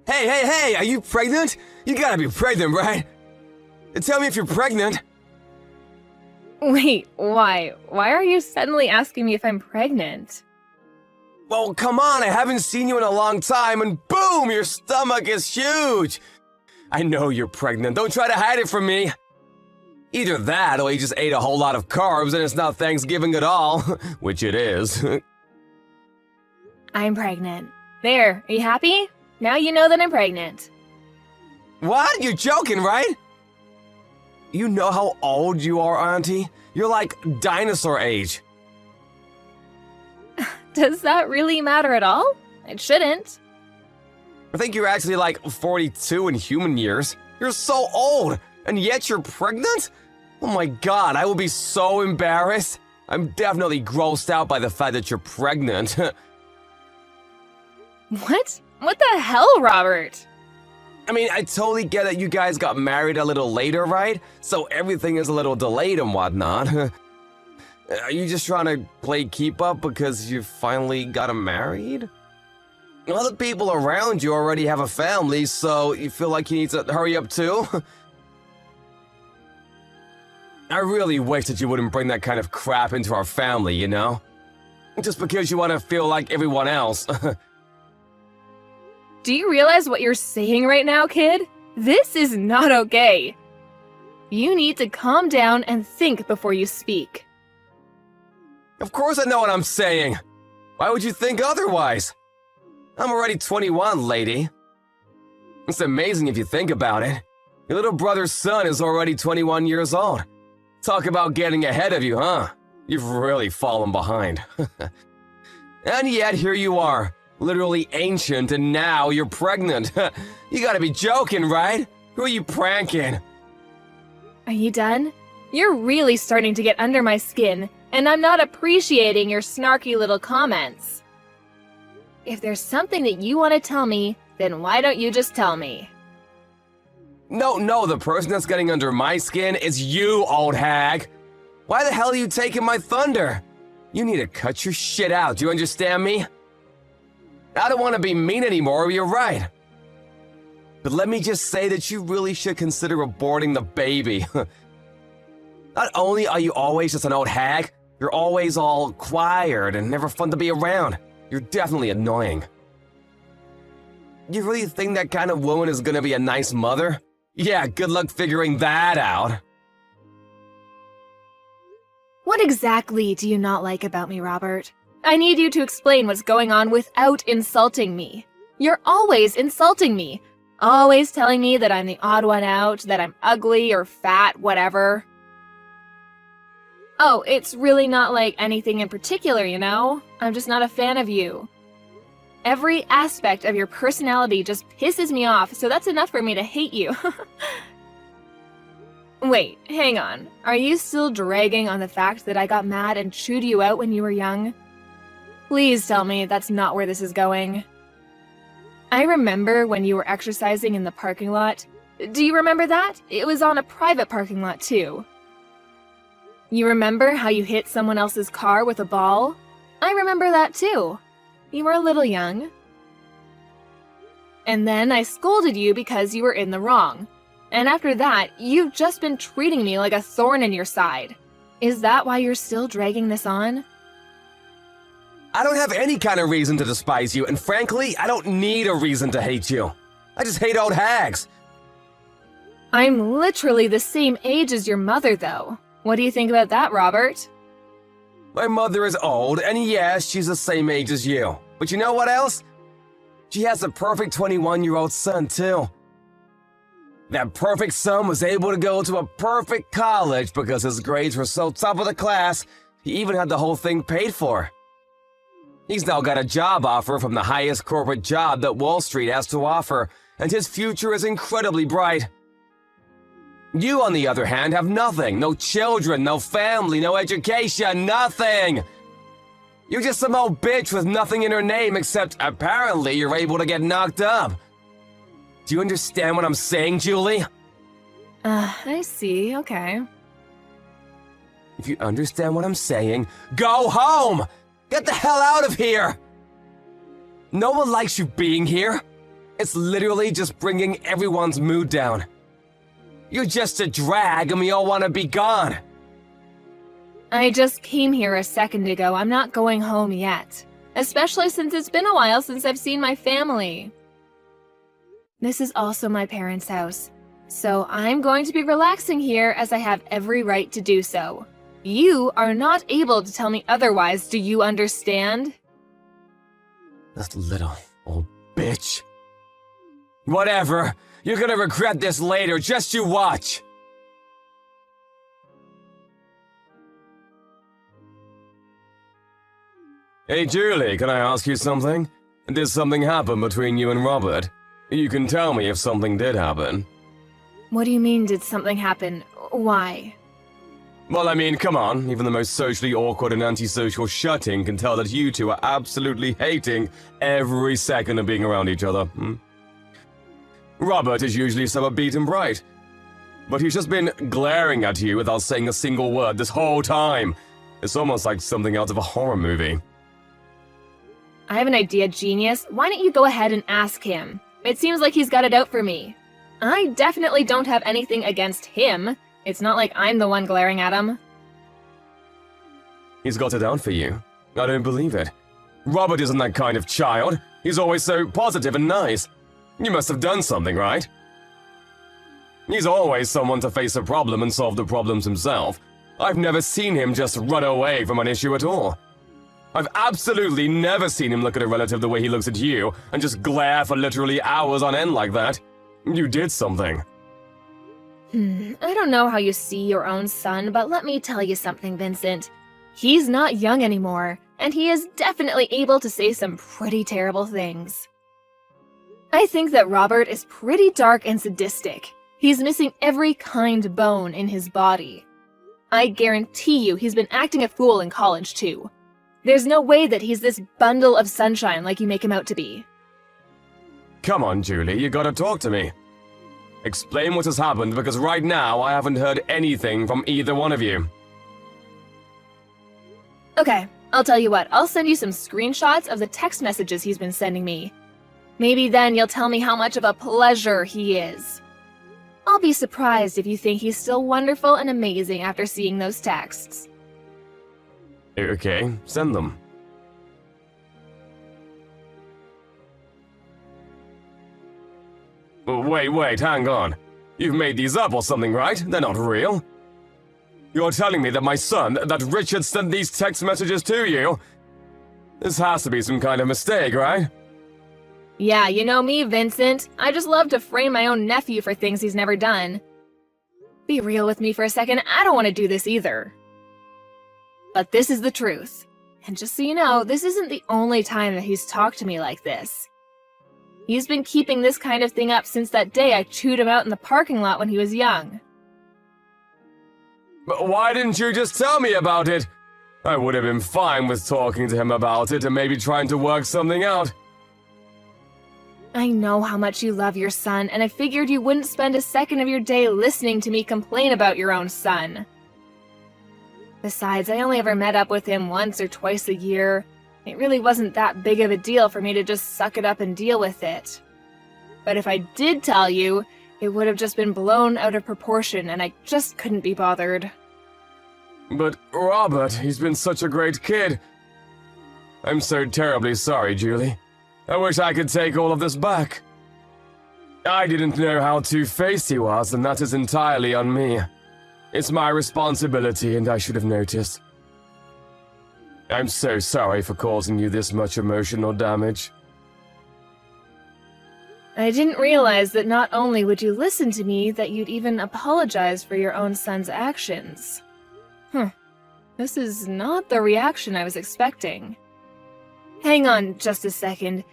Hey, are you pregnant? You gotta be pregnant, right? Tell me if you're pregnant. Wait, why? Why are you suddenly asking me if I'm pregnant? Well, come on, I haven't seen you in a long time, and boom, your stomach is huge. I know you're pregnant, don't try to hide it from me. Either that, or you just ate a whole lot of carbs and it's not Thanksgiving at all, which it is. I'm pregnant. There, are you happy? Now you know that I'm pregnant. What? You're joking, right? You know how old you are, Auntie? You're like dinosaur age. Does that really matter at all? It shouldn't. I think you're actually like 42 in human years. You're so old, and yet you're pregnant? Oh my god, I will be so embarrassed. I'm definitely grossed out by the fact that you're pregnant. What? What the hell, Robert? I mean, I totally get that you guys got married a little later, right? So everything is a little delayed and whatnot. Are you just trying to play keep up because you finally got married? Other people around you already have a family, so you feel like you need to hurry up too? I really wish that you wouldn't bring that kind of crap into our family, you know? Just because you want to feel like everyone else. Do you realize what you're saying right now, kid? This is not okay. You need to calm down and think before you speak. Of course I know what I'm saying. Why would you think otherwise? I'm already 21, lady. It's amazing if you think about it. Your little brother's son is already 21 years old. Talk about getting ahead of you, huh? You've really fallen behind. And yet here you are, literally ancient, and now you're pregnant. You gotta be joking, right? Who are you pranking? Are you done? You're really starting to get under my skin, and I'm not appreciating your snarky little comments. If there's something that you want to tell me, then why don't you just tell me? No, the person that's getting under my skin is you, old hag. Why the hell are you taking my thunder? You need to cut your shit out, do you understand me? I don't want to be mean anymore, you're right. But let me just say that you really should consider aborting the baby. Not only are you always just an old hag, you're always all quiet and never fun to be around. You're definitely annoying. You really think that kind of woman is gonna be a nice mother? Yeah, good luck figuring that out. What exactly do you not like about me, Robert? I need you to explain what's going on without insulting me. You're always insulting me. Always telling me that I'm the odd one out, that I'm ugly or fat, whatever. Oh, it's really not like anything in particular, you know? I'm just not a fan of you. Every aspect of your personality just pisses me off, so that's enough for me to hate you. Wait, hang on. Are you still dragging on the fact that I got mad and chewed you out when you were young? Please tell me that's not where this is going. I remember when you were exercising in the parking lot. Do you remember that? It was on a private parking lot, too. You remember how you hit someone else's car with a ball? I remember that too. You were a little young. And then I scolded you because you were in the wrong. And after that, you've just been treating me like a thorn in your side. Is that why you're still dragging this on? I don't have any kind of reason to despise you, and frankly, I don't need a reason to hate you. I just hate old hags. I'm literally the same age as your mother, though. What do you think about that, Robert? My mother is old, and yes, she's the same age as you. But you know what else? She has a perfect 21-year-old son, too. That perfect son was able to go to a perfect college because his grades were so top of the class, he even had the whole thing paid for. He's now got a job offer from the highest corporate job that Wall Street has to offer, and his future is incredibly bright. You, on the other hand, have nothing. No children, no family, no education, nothing! You're just some old bitch with nothing in her name except, apparently, you're able to get knocked up. Do you understand what I'm saying, Julie? I see, okay. If you understand what I'm saying, go home! Get the hell out of here! No one likes you being here. It's literally just bringing everyone's mood down. You're just a drag and we all want to be gone. I just came here a second ago. I'm not going home yet. Especially since it's been a while since I've seen my family. This is also my parents' house. So I'm going to be relaxing here as I have every right to do so. You are not able to tell me otherwise, do you understand? That little old bitch. Whatever. You're gonna regret this later, just you watch. Hey Julie, can I ask you something? Did something happen between you and Robert? You can tell me if something did happen. What do you mean, did something happen? Why? Well, I mean, come on. Even the most socially awkward and antisocial shutting can tell that you two are absolutely hating every second of being around each other. Robert is usually so upbeat and bright. But he's just been glaring at you without saying a single word this whole time. It's almost like something out of a horror movie. I have an idea, genius. Why don't you go ahead and ask him? It seems like he's got it out for me. I definitely don't have anything against him. It's not like I'm the one glaring at him. He's got it out for you. I don't believe it. Robert isn't that kind of child. He's always so positive and nice. You must have done something, right? He's always someone to face a problem and solve the problems himself. I've never seen him just run away from an issue at all. I've absolutely never seen him look at a relative the way he looks at you and just glare for literally hours on end like that. You did something. I don't know how you see your own son, but let me tell you something, Vincent. He's not young anymore, and he is definitely able to say some pretty terrible things. I think that Robert is pretty dark and sadistic. He's missing every kind bone in his body. I guarantee you he's been acting a fool in college, too. There's no way that he's this bundle of sunshine like you make him out to be. Come on, Julie, you gotta talk to me. Explain what has happened, because right now I haven't heard anything from either one of you. Okay, I'll tell you what, I'll send you some screenshots of the text messages he's been sending me. Maybe then you'll tell me how much of a pleasure he is. I'll be surprised if you think he's still wonderful and amazing after seeing those texts. Okay, send them. Wait, hang on. You've made these up or something, right? They're not real. You're telling me that my son, that Richard sent these text messages to you? This has to be some kind of mistake, right? Yeah, you know me, Vincent. I just love to frame my own nephew for things he's never done. Be real with me for a second, I don't want to do this either. But this is the truth. And just so you know, this isn't the only time that he's talked to me like this. He's been keeping this kind of thing up since that day I chewed him out in the parking lot when he was young. But why didn't you just tell me about it? I would have been fine with talking to him about it and maybe trying to work something out. I know how much you love your son, and I figured you wouldn't spend a second of your day listening to me complain about your own son. Besides, I only ever met up with him once or twice a year. It really wasn't that big of a deal for me to just suck it up and deal with it. But if I did tell you, it would have just been blown out of proportion, and I just couldn't be bothered. But Robert, he's been such a great kid. I'm so terribly sorry, Julie. I wish I could take all of this back. I didn't know how two-faced he was, and that is entirely on me. It's my responsibility, and I should have noticed. I'm so sorry for causing you this much emotional damage. I didn't realize that not only would you listen to me, that you'd even apologize for your own son's actions. This is not the reaction I was expecting. Hang on just a second.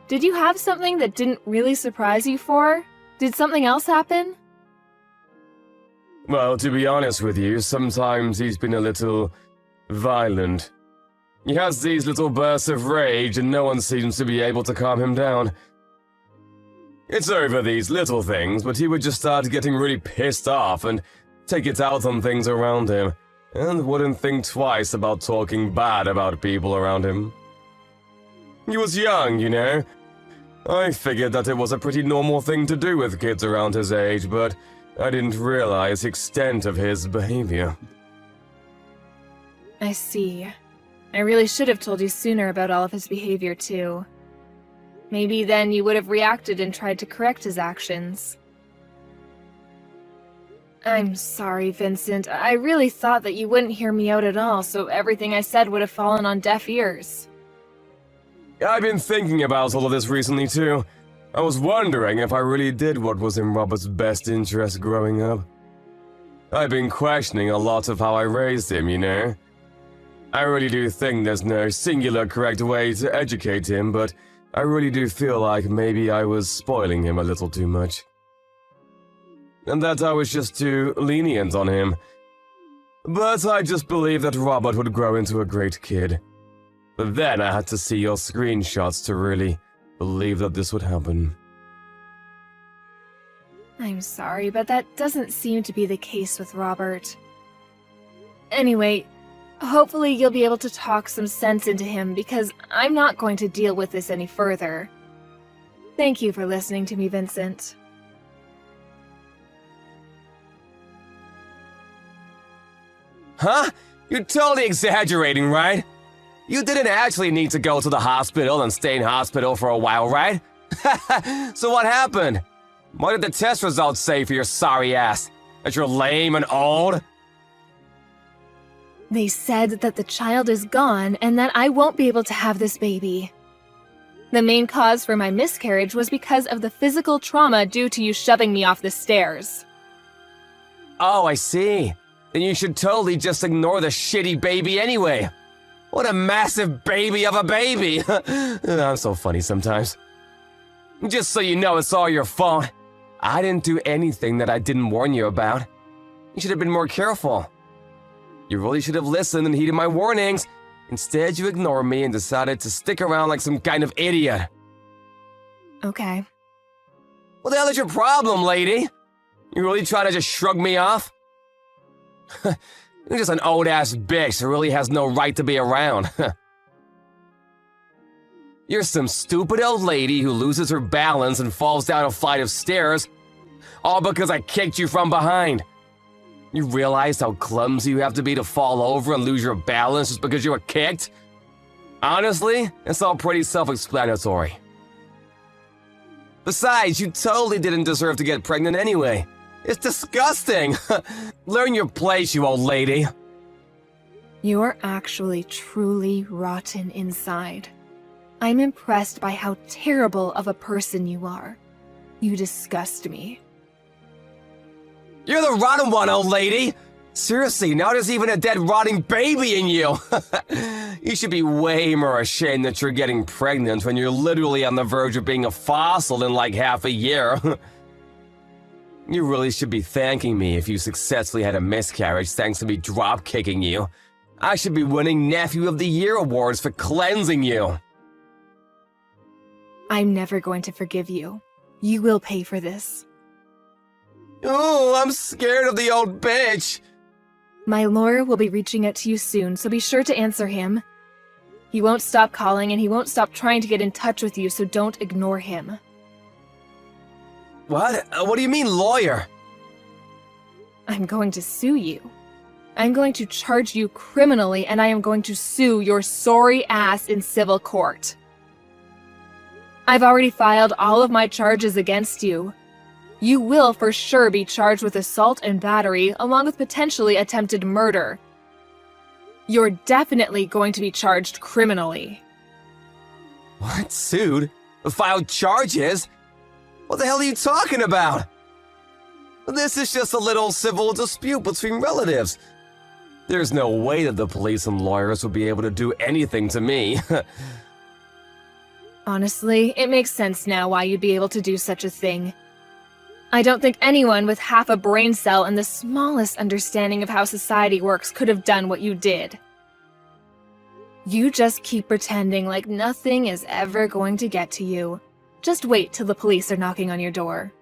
Did you have something that didn't really surprise you for? Did something else happen? Well, to be honest with you, sometimes he's been a little violent. He has these little bursts of rage and no one seems to be able to calm him down. It's over these little things, but he would just start getting really pissed off and take it out on things around him, and wouldn't think twice about talking bad about people around him. He was young, you know. I figured that it was a pretty normal thing to do with kids around his age, but I didn't realize the extent of his behavior. I see. I really should have told you sooner about all of his behavior, too. Maybe then you would have reacted and tried to correct his actions. I'm sorry, Vincent. I really thought that you wouldn't hear me out at all, so everything I said would have fallen on deaf ears. I've been thinking about all of this recently, too. I was wondering if I really did what was in Robert's best interest growing up. I've been questioning a lot of how I raised him, you know? I really do think there's no singular correct way to educate him, but I really do feel like maybe I was spoiling him a little too much. And that I was just too lenient on him. But I just believed that Robert would grow into a great kid. But then I had to see your screenshots to really believe that this would happen. I'm sorry, but that doesn't seem to be the case with Robert. Anyway, hopefully you'll be able to talk some sense into him because I'm not going to deal with this any further. Thank you for listening to me, Vincent. Huh? You're totally exaggerating, right? You didn't actually need to go to the hospital and stay in hospital for a while, right? So what happened? What did the test results say for your sorry ass? That you're lame and old? They said that the child is gone and that I won't be able to have this baby. The main cause for my miscarriage was because of the physical trauma due to you shoving me off the stairs. Oh, I see. Then you should totally just ignore the shitty baby anyway. What a massive baby of a baby! I'm so funny sometimes. Just so you know, it's all your fault. I didn't do anything that I didn't warn you about. You should have been more careful. You really should have listened and heeded my warnings. Instead, you ignored me and decided to stick around like some kind of idiot. Okay. What the hell is your problem, lady? You really trying to just shrug me off? You're just an old-ass bitch who really has no right to be around. You're some stupid old lady who loses her balance and falls down a flight of stairs, all because I kicked you from behind. You realize how clumsy you have to be to fall over and lose your balance just because you were kicked? Honestly, it's all pretty self-explanatory. Besides, you totally didn't deserve to get pregnant anyway. It's disgusting! Learn your place, you old lady. You're actually truly rotten inside. I'm impressed by how terrible of a person you are. You disgust me. You're the rotten one, old lady! Seriously, now there's even a dead rotting baby in you! You should be way more ashamed that you're getting pregnant when you're literally on the verge of being a fossil in like half a year. You really should be thanking me if you successfully had a miscarriage thanks to me drop-kicking you. I should be winning Nephew of the Year awards for cleansing you. I'm never going to forgive you. You will pay for this. Ooh, I'm scared of the old bitch. My lawyer will be reaching out to you soon, so be sure to answer him. He won't stop calling and he won't stop trying to get in touch with you, so don't ignore him. What? What do you mean, lawyer? I'm going to sue you. I'm going to charge you criminally, and I am going to sue your sorry ass in civil court. I've already filed all of my charges against you. You will for sure be charged with assault and battery, along with potentially attempted murder. You're definitely going to be charged criminally. What? Sued? Filed charges? What the hell are you talking about? This is just a little civil dispute between relatives. There's no way that the police and lawyers would be able to do anything to me. Honestly, it makes sense now why you'd be able to do such a thing. I don't think anyone with half a brain cell and the smallest understanding of how society works could have done what you did. You just keep pretending like nothing is ever going to get to you. Just wait till the police are knocking on your door.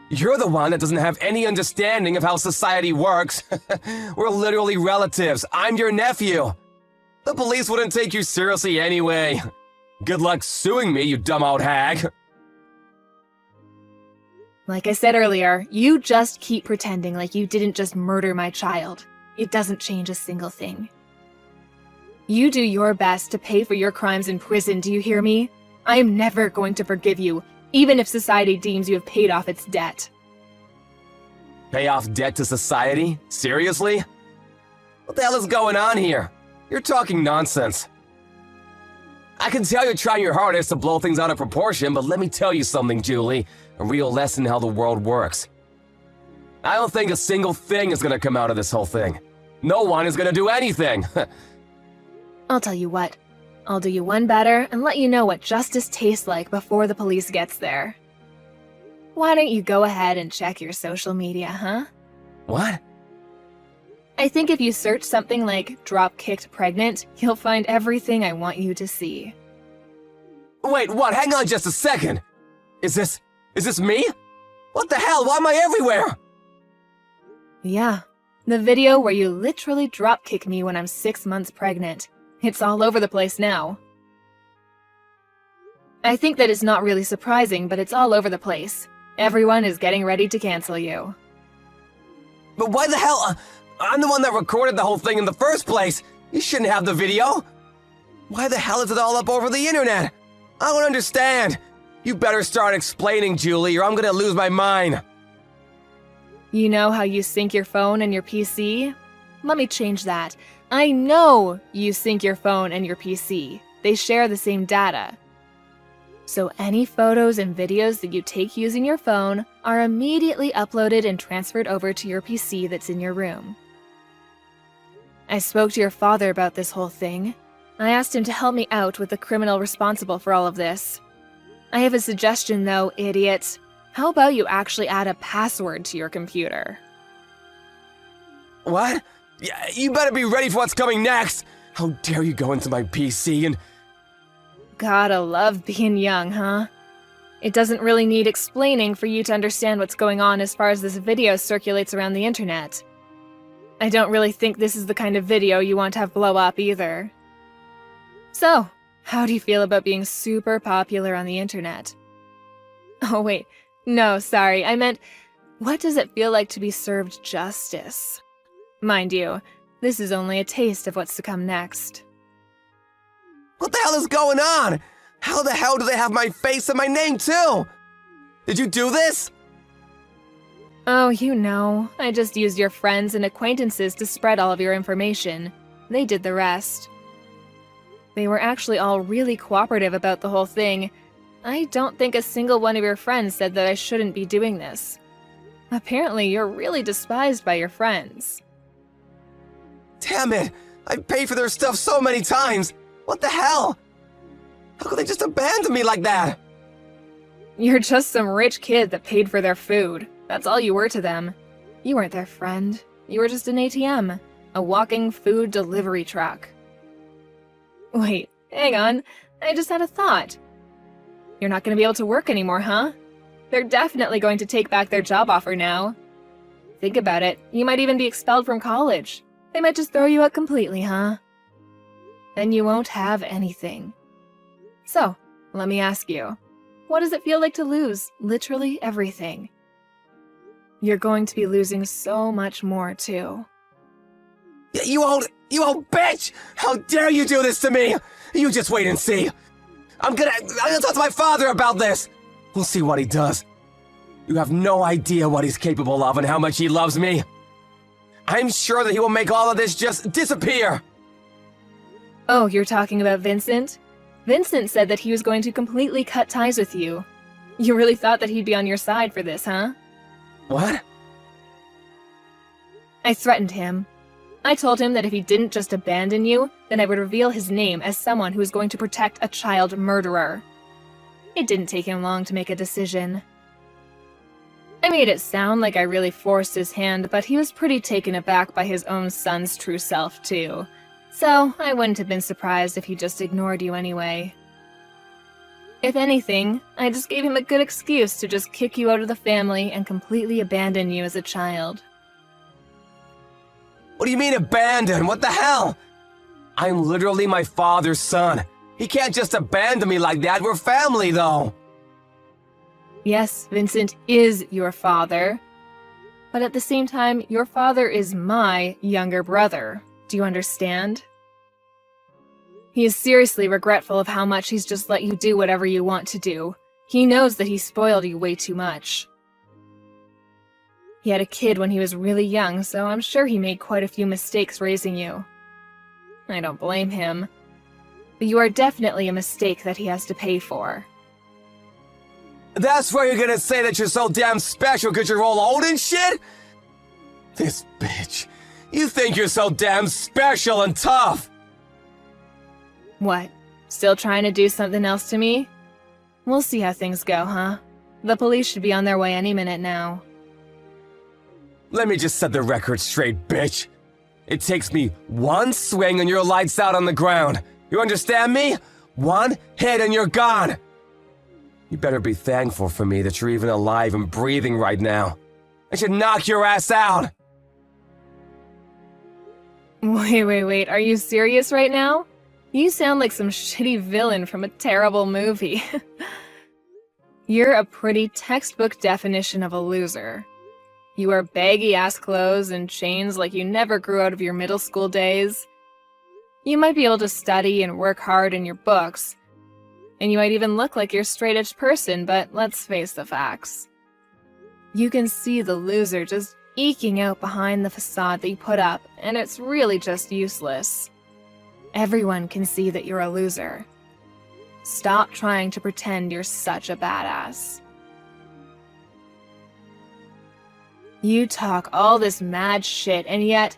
You're the one that doesn't have any understanding of how society works. We're literally relatives. I'm your nephew. The police wouldn't take you seriously anyway. Good luck suing me, you dumb old hag. Like I said earlier, you just keep pretending like you didn't just murder my child. It doesn't change a single thing. You do your best to pay for your crimes in prison, do you hear me? I am never going to forgive you, even if society deems you have paid off its debt. Pay off debt to society? Seriously? What the hell is going on here? You're talking nonsense. I can tell you're trying your hardest to blow things out of proportion, but let me tell you something, Julie. A real lesson in how the world works. I don't think a single thing is gonna come out of this whole thing. No one is gonna do anything. I'll tell you what. I'll do you one better and let you know what justice tastes like before the police gets there. Why don't you go ahead and check your social media, huh? What? I think if you search something like drop-kicked pregnant, you'll find everything I want you to see. Wait, what? Hang on just a second. Is this me? What the hell? Why am I everywhere? Yeah, the video where you literally drop-kick me when I'm 6 months pregnant. It's all over the place now. I think that it's not really surprising, but it's all over the place. Everyone is getting ready to cancel you. But why the hell? I'm the one that recorded the whole thing in the first place. You shouldn't have the video. Why the hell is it all up over the internet? I don't understand. You better start explaining, Julie, or I'm gonna lose my mind. You know how you sync your phone and your PC? Let me change that. I know you sync your phone and your PC. They share the same data. So any photos and videos that you take using your phone are immediately uploaded and transferred over to your PC that's in your room. I spoke to your father about this whole thing. I asked him to help me out with the criminal responsible for all of this. I have a suggestion though, idiot. How about you actually add a password to your computer? What? Yeah, you better be ready for what's coming next. How dare you go into my PC and... Gotta love being young, huh? It doesn't really need explaining for you to understand what's going on as far as this video circulates around the internet. I don't really think this is the kind of video you want to have blow up either. So, how do you feel about being super popular on the internet? Oh wait, no, sorry, I meant, what does it feel like to be served justice? Mind you, this is only a taste of what's to come next. What the hell is going on? How the hell do they have my face and my name too? Did you do this? Oh, you know, I just used your friends and acquaintances to spread all of your information. They did the rest. They were actually all really cooperative about the whole thing. I don't think a single one of your friends said that I shouldn't be doing this. Apparently, you're really despised by your friends. Damn it! I've paid for their stuff so many times! What the hell? How could they just abandon me like that? You're just some rich kid that paid for their food. That's all you were to them. You weren't their friend. You were just an ATM. A walking food delivery truck. Wait, hang on. I just had a thought. You're not going to be able to work anymore, huh? They're definitely going to take back their job offer now. Think about it. You might even be expelled from college. They might just throw you out completely, huh? Then you won't have anything. So, let me ask you, what does it feel like to lose literally everything? You're going to be losing so much more, too. You old bitch! How dare you do this to me? You just wait and see. I'm gonna talk to my father about this. We'll see what he does. You have no idea what he's capable of and how much he loves me. I'm sure that he will make all of this just disappear. Oh, you're talking about Vincent? Vincent said that he was going to completely cut ties with you. You really thought that he'd be on your side for this, huh? What? I threatened him. I told him that if he didn't just abandon you, then I would reveal his name as someone who is going to protect a child murderer. It didn't take him long to make a decision. I made it sound like I really forced his hand, but he was pretty taken aback by his own son's true self, too. So, I wouldn't have been surprised if he just ignored you anyway. If anything, I just gave him a good excuse to just kick you out of the family and completely abandon you as a child. What do you mean abandon? What the hell? I'm literally my father's son. He can't just abandon me like that. We're family, though. Yes, Vincent is your father. But at the same time, your father is my younger brother. Do you understand? He is seriously regretful of how much he's just let you do whatever you want to do. He knows that he spoiled you way too much. He had a kid when he was really young, so I'm sure he made quite a few mistakes raising you. I don't blame him. But you are definitely a mistake that he has to pay for. That's why you're gonna say that you're so damn special because you're all old and shit? This bitch. You think you're so damn special and tough. What? Still trying to do something else to me? We'll see how things go, huh? The police should be on their way any minute now. Let me just set the record straight, bitch. It takes me one swing and you're lights out on the ground. You understand me? One hit and you're gone. You better be thankful for me that you're even alive and breathing right now. I should knock your ass out. Wait, are you serious right now? You sound like some shitty villain from a terrible movie. You're a pretty textbook definition of a loser. You wear baggy-ass clothes and chains like you never grew out of your middle school days. You might be able to study and work hard in your books, and you might even look like you're a straight-edge person, but let's face the facts. You can see the loser just eking out behind the facade that you put up, and it's really just useless. Everyone can see that you're a loser. Stop trying to pretend you're such a badass. You talk all this mad shit, and yet,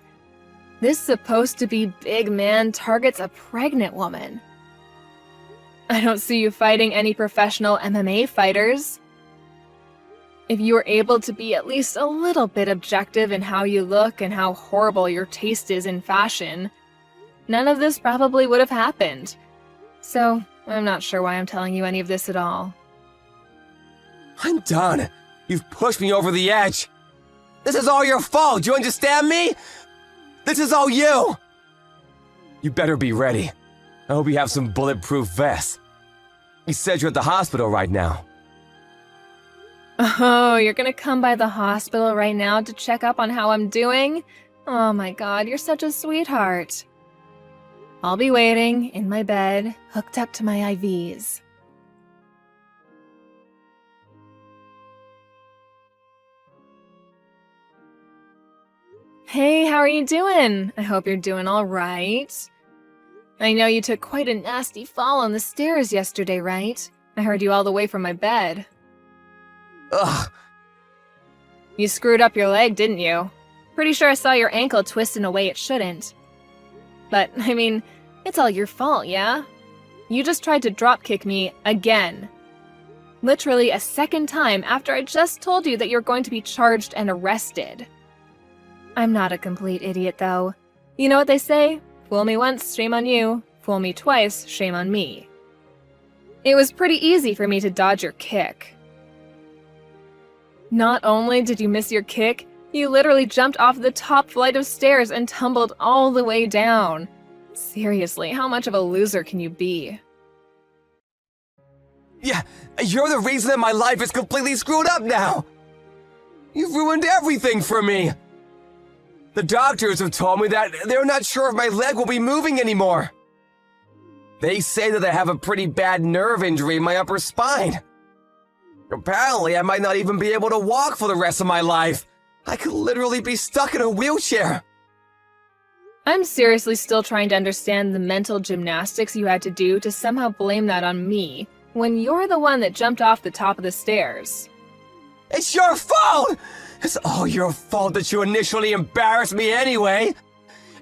this supposed to be big man targets a pregnant woman. I don't see you fighting any professional MMA fighters. If you were able to be at least a little bit objective in how you look and how horrible your taste is in fashion, none of this probably would have happened. So, I'm not sure why I'm telling you any of this at all. I'm done. You've pushed me over the edge. This is all your fault, do you understand me? This is all you! You better be ready. I hope you have some bulletproof vests. You said you're at the hospital right now. Oh, you're gonna come by the hospital right now to check up on how I'm doing? Oh my god, you're such a sweetheart. I'll be waiting, in my bed, hooked up to my IVs. Hey, how are you doing? I hope you're doing all right. I know you took quite a nasty fall on the stairs yesterday, right? I heard you all the way from my bed. Ugh. You screwed up your leg, didn't you? Pretty sure I saw your ankle twist in a way it shouldn't. But, I mean, it's all your fault, yeah? You just tried to dropkick me again. Literally a second time after I just told you that you're going to be charged and arrested. I'm not a complete idiot, though. You know what they say? Fool me once, shame on you. Fool me twice, shame on me. It was pretty easy for me to dodge your kick. Not only did you miss your kick, you literally jumped off the top flight of stairs and tumbled all the way down. Seriously, how much of a loser can you be? Yeah, you're the reason that my life is completely screwed up now. You've ruined everything for me. The doctors have told me that they're not sure if my leg will be moving anymore. They say that I have a pretty bad nerve injury in my upper spine. Apparently, I might not even be able to walk for the rest of my life. I could literally be stuck in a wheelchair. I'm seriously still trying to understand the mental gymnastics you had to do to somehow blame that on me, when you're the one that jumped off the top of the stairs. It's your fault! It's all your fault that you initially embarrassed me anyway.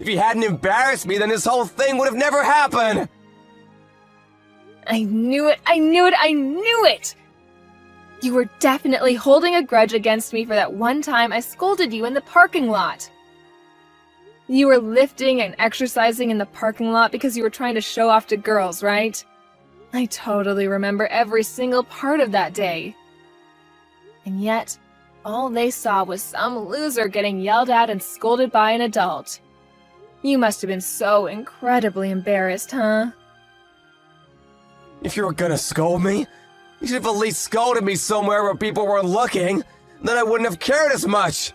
If you hadn't embarrassed me, then this whole thing would have never happened. I knew it! You were definitely holding a grudge against me for that one time I scolded you in the parking lot. You were lifting and exercising in the parking lot because you were trying to show off to girls, right? I totally remember every single part of that day. And yet, all they saw was some loser getting yelled at and scolded by an adult. You must have been so incredibly embarrassed, huh? If you were gonna scold me, you should have at least scolded me somewhere where people weren't looking. Then I wouldn't have cared as much.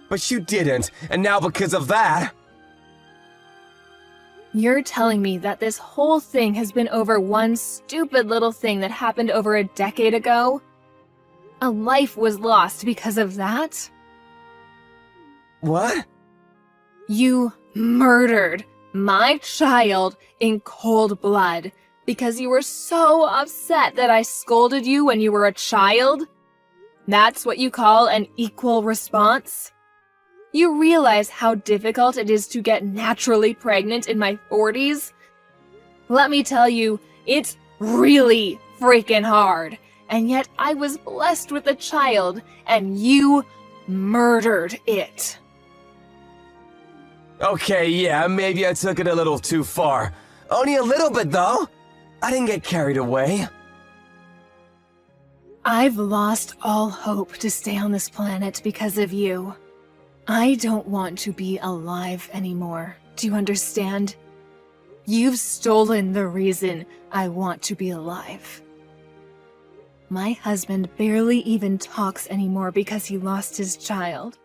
But you didn't, and now because of that... You're telling me that this whole thing has been over one stupid little thing that happened over a decade ago? A life was lost because of that? What? You murdered my child in cold blood because you were so upset that I scolded you when you were a child? That's what you call an equal response? You realize how difficult it is to get naturally pregnant in my 40s? Let me tell you, it's really freaking hard. And yet I was blessed with a child, and you murdered it. Okay, yeah, maybe I took it a little too far. Only a little bit, though. I didn't get carried away. I've lost all hope to stay on this planet because of you. I don't want to be alive anymore. Do you understand? You've stolen the reason I want to be alive. My husband barely even talks anymore because he lost his child.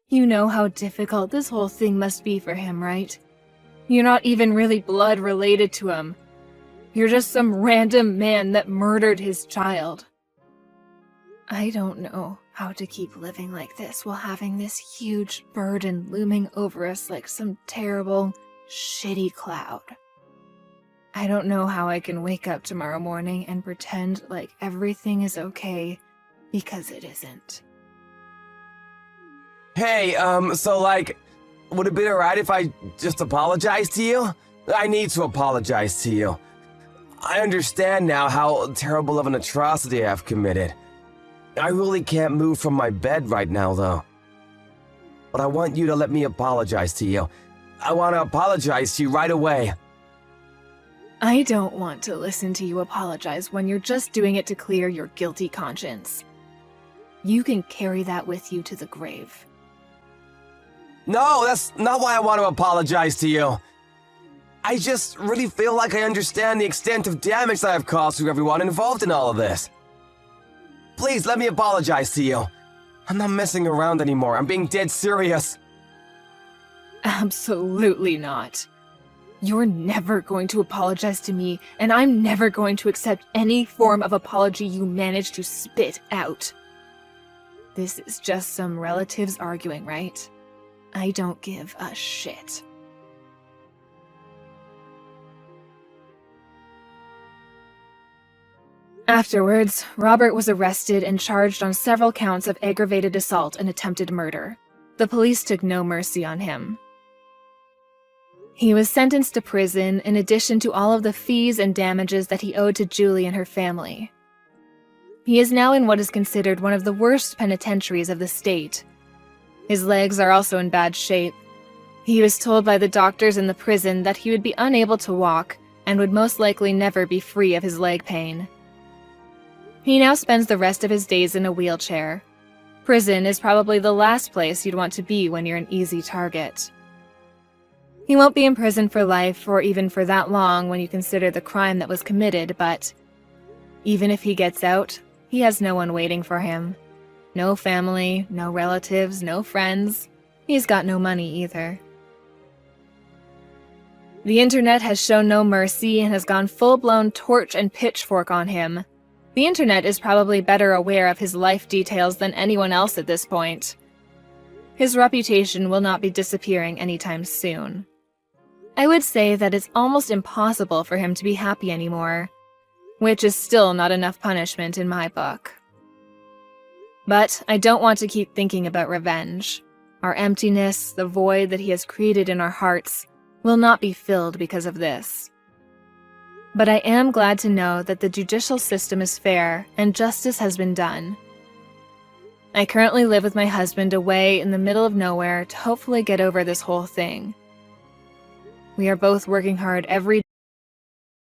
You know how difficult this whole thing must be for him, right? You're not even really blood related to him. You're just some random man that murdered his child. I don't know how to keep living like this while having this huge burden looming over us like some terrible, shitty cloud. I don't know how I can wake up tomorrow morning and pretend like everything is okay, because it isn't. Hey, so like, would it be alright if I just apologize to you? I need to apologize to you. I understand now how terrible of an atrocity I've committed. I really can't move from my bed right now, though. But I want you to let me apologize to you. I want to apologize to you right away. I don't want to listen to you apologize when you're just doing it to clear your guilty conscience. You can carry that with you to the grave. No, that's not why I want to apologize to you. I just really feel like I understand the extent of damage that I've caused to everyone involved in all of this. Please, let me apologize to you. I'm not messing around anymore. I'm being dead serious. Absolutely not. You're never going to apologize to me, and I'm never going to accept any form of apology you manage to spit out. This is just some relatives arguing, right? I don't give a shit. Afterwards, Robert was arrested and charged on several counts of aggravated assault and attempted murder. The police took no mercy on him. He was sentenced to prison in addition to all of the fees and damages that he owed to Julie and her family. He is now in what is considered one of the worst penitentiaries of the state. His legs are also in bad shape. He was told by the doctors in the prison that he would be unable to walk and would most likely never be free of his leg pain. He now spends the rest of his days in a wheelchair. Prison is probably the last place you'd want to be when you're an easy target. He won't be in prison for life or even for that long when you consider the crime that was committed, but even if he gets out, he has no one waiting for him. No family, no relatives, no friends. He's got no money either. The internet has shown no mercy and has gone full-blown torch and pitchfork on him. The internet is probably better aware of his life details than anyone else at this point. His reputation will not be disappearing anytime soon. I would say that it's almost impossible for him to be happy anymore, which is still not enough punishment in my book. But I don't want to keep thinking about revenge. Our emptiness, the void that he has created in our hearts, will not be filled because of this. But I am glad to know that the judicial system is fair and justice has been done. I currently live with my husband away in the middle of nowhere to hopefully get over this whole thing. We are both working hard every